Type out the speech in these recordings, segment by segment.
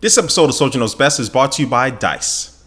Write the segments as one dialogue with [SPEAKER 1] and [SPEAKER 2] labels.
[SPEAKER 1] This episode of Soldier Knows Best is brought to you by DICE.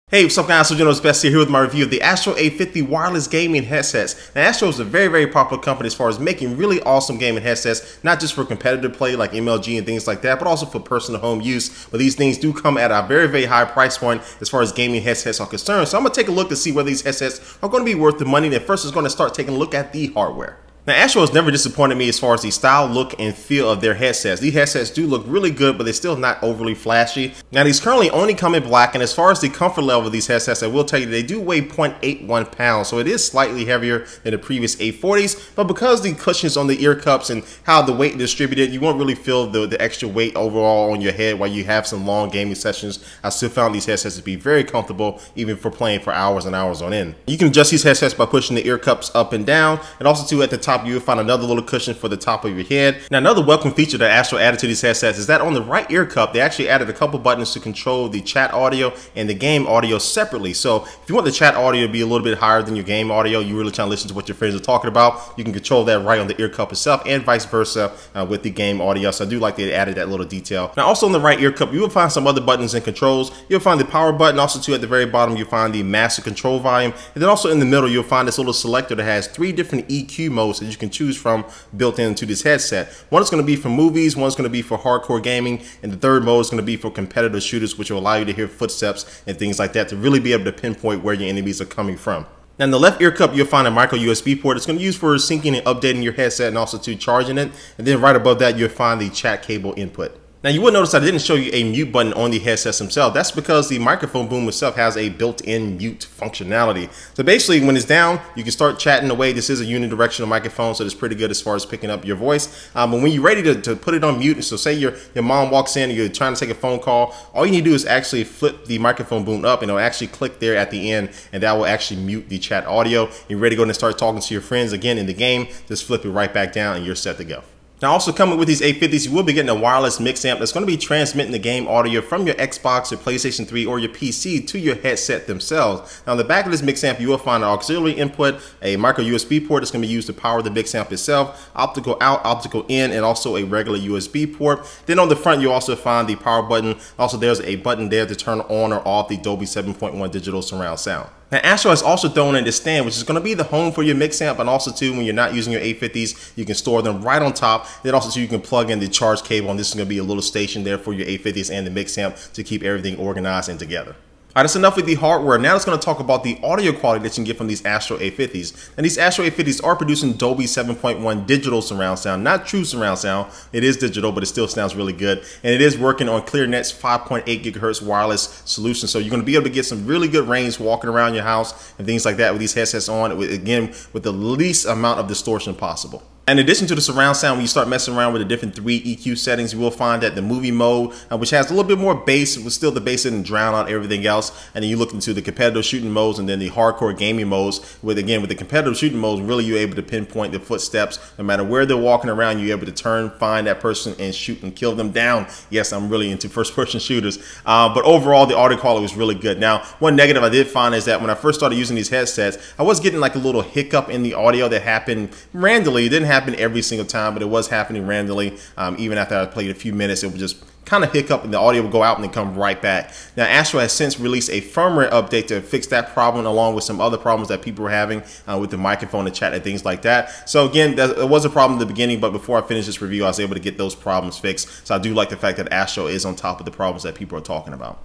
[SPEAKER 1] Hey, what's up guys, Soldier Knows Best here with my review of the Astro A50 wireless gaming headsets. Now Astro is a very popular company as far as making really awesome gaming headsets, not just for competitive play like MLG and things like that, but also for personal home use. But these things do come at a very high price point as far as gaming headsets are concerned. So I'm going to take a look to see whether these headsets are going to be worth the money. And first is going to start taking a look at the hardware. Now, Astro has never disappointed me as far as the style, look, and feel of their headsets. These headsets do look really good, but they're still not overly flashy. Now, these currently only come in black, and as far as the comfort level of these headsets, I will tell you they do weigh 0.81 pounds, so it is slightly heavier than the previous A40s, but because the cushions on the ear cups and how the weight is distributed, you won't really feel the extra weight overall on your head while you have some long gaming sessions. I still found these headsets to be very comfortable, even for playing for hours and hours on end. You can adjust these headsets by pushing the ear cups up and down, and also too at the top, you'll find another little cushion for the top of your head. Now, another welcome feature that Astro added to these headsets is that on the right ear cup, they actually added a couple buttons to control the chat audio and the game audio separately. So if you want the chat audio to be a little bit higher than your game audio, you really trying to listen to what your friends are talking about, you can control that right on the ear cup itself, and vice versa with the game audio. So I do like they added that little detail. Now, also on the right ear cup, you will find some other buttons and controls. You'll find the power button. Also too at the very bottom, you'll find the master control volume. And then also in the middle, you'll find this little selector that has 3 different EQ modes that you can choose from built into this headset. One is going to be for movies, one's going to be for hardcore gaming, and the third mode is going to be for competitive shooters, which will allow you to hear footsteps and things like that to really be able to pinpoint where your enemies are coming from. Now in the left ear cup, you'll find a micro USB port. It's going to be used for syncing and updating your headset and also to charging it. And then right above that, you'll find the chat cable input. Now you will notice I didn't show you a mute button on the headsets themselves. That's because the microphone boom itself has a built-in mute functionality. So basically when it's down, you can start chatting away. This is a unidirectional microphone, so it's pretty good as far as picking up your voice. But when you're ready to put it on mute, so say your mom walks in and you're trying to take a phone call, all you need to do is actually flip the microphone boom up and it'll actually click there at the end, and that will actually mute the chat audio. You're ready to go and start talking to your friends again in the game, just flip it right back down and you're set to go. Now also coming with these A50s, you will be getting a wireless mix amp that's going to be transmitting the game audio from your Xbox, your PlayStation 3, or your PC to your headset themselves. Now on the back of this mix amp, you will find an auxiliary input, a micro USB port that's going to be used to power the mix amp itself, optical out, optical in, and also a regular USB port. Then on the front, you'll also find the power button. Also, there's a button there to turn on or off the Dolby 7.1 digital surround sound. Now Astro has also thrown in this stand, which is going to be the home for your mix amp, and also too when you're not using your A50s, you can store them right on top. Then also too you can plug in the charge cable, and this is going to be a little station there for your A50s and the mix amp to keep everything organized and together. All right, that's enough with the hardware. Now let's going to talk about the audio quality that you can get from these Astro A50s. And these Astro A50s are producing Dolby 7.1 digital surround sound, not true surround sound. It is digital, but it still sounds really good. And it is working on ClearNet's 5.8 gigahertz wireless solution. So you're going to be able to get some really good range walking around your house and things like that with these headsets on, again, with the least amount of distortion possible. In addition to the surround sound, when you start messing around with the different 3 EQ settings, you will find that the movie mode, which has a little bit more bass, but still the bass didn't drown out everything else. And then you look into the competitive shooting modes and then the hardcore gaming modes. With the competitive shooting modes, really you're able to pinpoint the footsteps. No matter where they're walking around, you're able to turn, find that person, and shoot and kill them down. Yes, I'm really into first-person shooters. But overall, the audio quality was really good. Now, one negative I did find is that when I first started using these headsets, I was getting like a little hiccup in the audio that happened randomly. It didn't happen every single time, but it was happening randomly. Even after I played a few minutes, it would just kind of hiccup and the audio will go out and then come right back. Now Astro has since released a firmware update to fix that problem, along with some other problems that people were having with the microphone and chat and things like that. So again, there was a problem in the beginning, but before I finished this review, I was able to get those problems fixed. So I do like the fact that Astro is on top of the problems that people are talking about.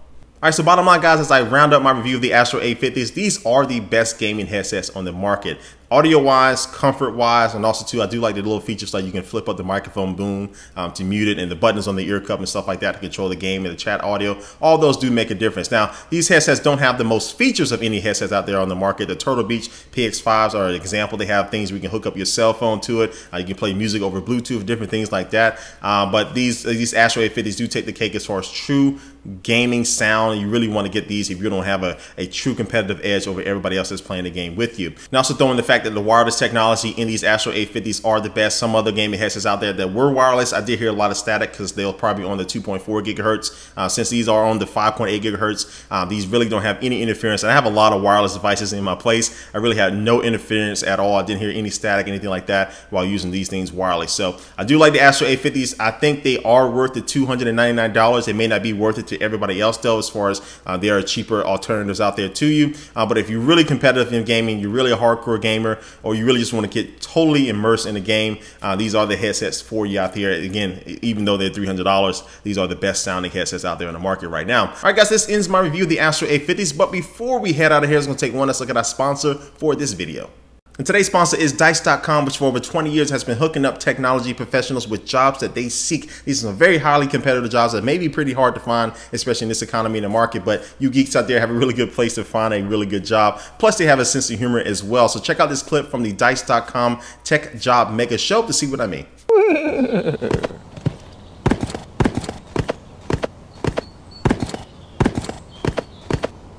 [SPEAKER 1] All right, so bottom line, guys, as I round up my review of the Astro A50s, these are the best gaming headsets on the market. Audio-wise, comfort-wise, and also too, I do like the little features like you can flip up the microphone boom to mute it, and the buttons on the ear cup and stuff like that to control the game and the chat audio. All those do make a difference. Now, these headsets don't have the most features of any headsets out there on the market. The Turtle Beach PX5s are an example. They have things where you can hook up your cell phone to it. You can play music over Bluetooth, different things like that. But these Astro A50s do take the cake as far as true gaming sound. You really want to get these if you don't have a true competitive edge over everybody else that's playing the game with you. And also throw in the fact fact that the wireless technology in these Astro A50s are the best. Some other gaming headsets out there that were wireless, I did hear a lot of static because they'll probably on the 2.4 gigahertz. Since these are on the 5.8 gigahertz, these really don't have any interference. And I have a lot of wireless devices in my place. I really had no interference at all. I didn't hear any static, anything like that while using these things wireless. So I do like the Astro A50s. I think they are worth the $299. They may not be worth it to everybody else though, as far as there are cheaper alternatives out there to you. But if you're really competitive in gaming, you're really a hardcore gamer, or you really just want to get totally immersed in the game, these are the headsets for you out here. Again, even though they're $300, these are the best sounding headsets out there in the market right now. All right, guys, this ends my review of the Astro A50s. But before we head out of here, I'm going to take one last look at our sponsor for this video. And today's sponsor is Dice.com, which for over 20 years has been hooking up technology professionals with jobs that they seek. These are some very highly competitive jobs that may be pretty hard to find, especially in this economy in the market, but you geeks out there have a really good place to find a really good job. Plus, they have a sense of humor as well. So check out this clip from the Dice.com Tech Job Mega Show to see what I mean.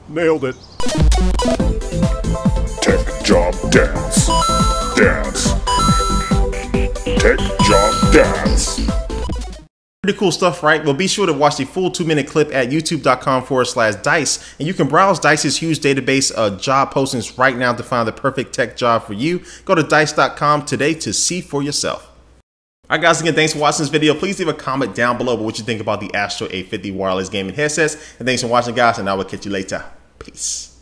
[SPEAKER 2] Nailed it. Tech Job Dance. Dance. Tech Job Dance.
[SPEAKER 1] Pretty cool stuff, right? Well, be sure to watch the full 2-minute clip at youtube.com/dice, and you can browse Dice's huge database of job postings right now to find the perfect tech job for you. Go to dice.com today to see for yourself. All right, guys, again, thanks for watching this video. Please leave a comment down below about what you think about the Astro A50 wireless gaming headsets. And thanks for watching, guys, and I will catch you later. Peace.